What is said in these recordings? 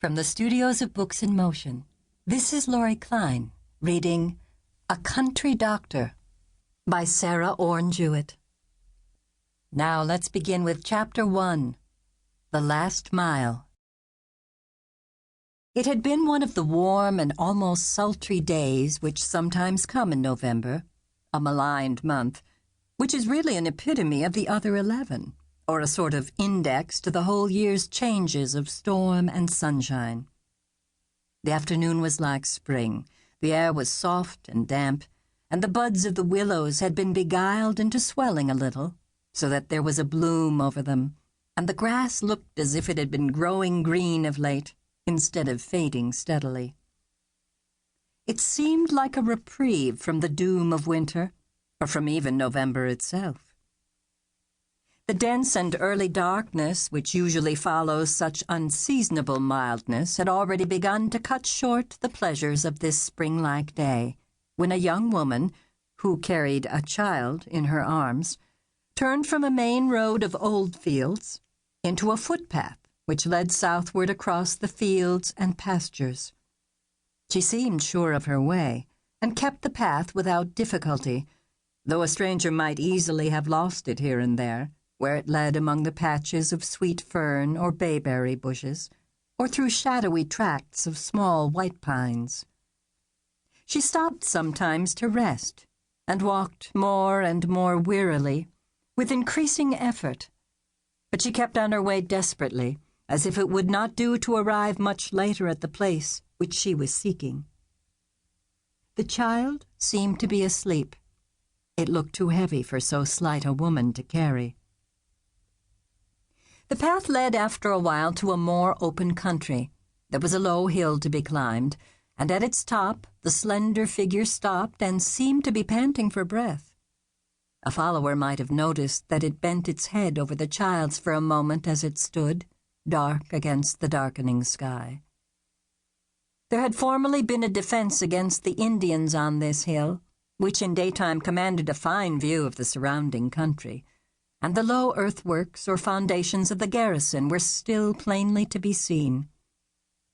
From the studios of Books in Motion, this is Laurie Klein, reading A Country Doctor by Orne Jewett. Now let's begin with Chapter 1, The Last Mile. It had been one of the warm and almost sultry days which sometimes come in November, a maligned month, which is really an epitome of the other 11, or a sort of index to the whole year's changes of storm and sunshine. The afternoon was like spring. The air was soft and damp, and the buds of the willows had been beguiled into swelling a little, so that there was a bloom over them, and the grass looked as if it had been growing green of late, instead of fading steadily. It seemed like a reprieve from the doom of winter, or from even November itself. The dense and early darkness which usually follows such unseasonable mildness had already begun to cut short the pleasures of this spring-like day, when a young woman, who carried a child in her arms, turned from a main road of old fields into a footpath which led southward across the fields and pastures. She seemed sure of her way, and kept the path without difficulty, though a stranger might easily have lost it here and there, where it led among the patches of sweet fern or bayberry bushes, or through shadowy tracts of small white pines. She stopped sometimes to rest, and walked more and more wearily, with increasing effort, but she kept on her way desperately, as if it would not do to arrive much later at the place which she was seeking. The child seemed to be asleep. It looked too heavy for so slight a woman to carry. The path led after a while to a more open country. There was a low hill to be climbed, and at its top the slender figure stopped and seemed to be panting for breath. A follower might have noticed that it bent its head over the child's for a moment as it stood, dark against the darkening sky. There had formerly been a defense against the Indians on this hill, which in daytime commanded a fine view of the surrounding country, and the low earthworks or foundations of the garrison were still plainly to be seen.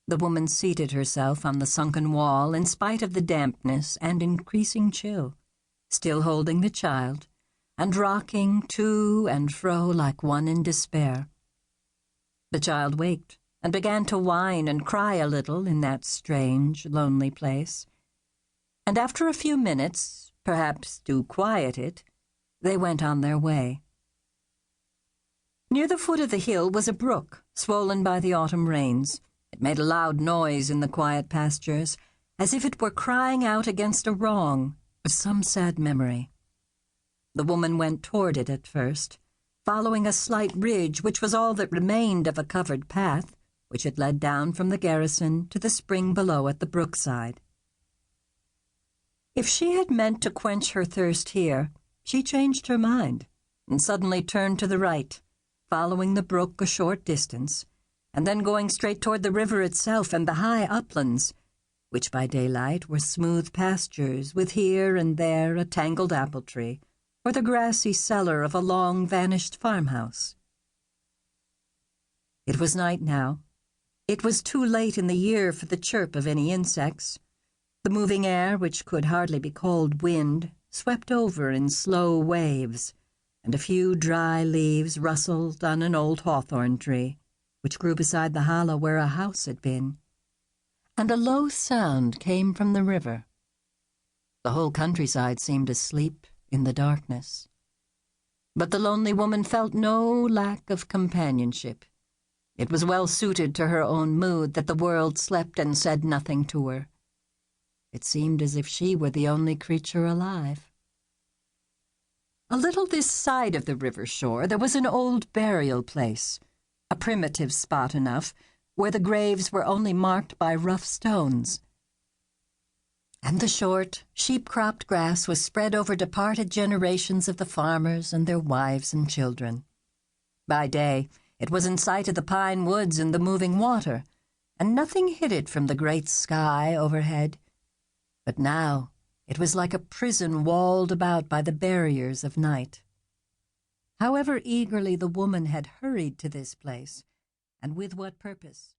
The woman seated herself on the sunken wall in spite of the dampness and increasing chill, still holding the child, and rocking to and fro like one in despair. The child waked and began to whine and cry a little in that strange, lonely place, and after a few minutes, perhaps to quiet it, they went on their way. Near the foot of the hill was a brook, swollen by the autumn rains. It made a loud noise in the quiet pastures, as if it were crying out against a wrong or some sad memory. The woman went toward it at first, following a slight ridge which was all that remained of a covered path, which had led down from the garrison to the spring below at the brookside. If she had meant to quench her thirst here, she changed her mind, and suddenly turned to the right, following the brook a short distance, and then going straight toward the river itself and the high uplands, which by daylight were smooth pastures with here and there a tangled apple tree, or the grassy cellar of a long-vanished farmhouse. It was night now. It was too late in the year for the chirp of any insects. The moving air, which could hardly be called wind, swept over in slow waves, and a few dry leaves rustled on an old hawthorn tree, which grew beside the hollow where a house had been, and a low sound came from the river. The whole countryside seemed asleep in the darkness. But the lonely woman felt no lack of companionship. It was well suited to her own mood that the world slept and said nothing to her. It seemed as if she were the only creature alive. A little this side of the river shore there was an old burial place, a primitive spot enough, where the graves were only marked by rough stones. And the short, sheep-cropped grass was spread over departed generations of the farmers and their wives and children. By day, it was in sight of the pine woods and the moving water, and nothing hid it from the great sky overhead. But now it was like a prison walled about by the barriers of night. However eagerly the woman had hurried to this place, and with what purpose,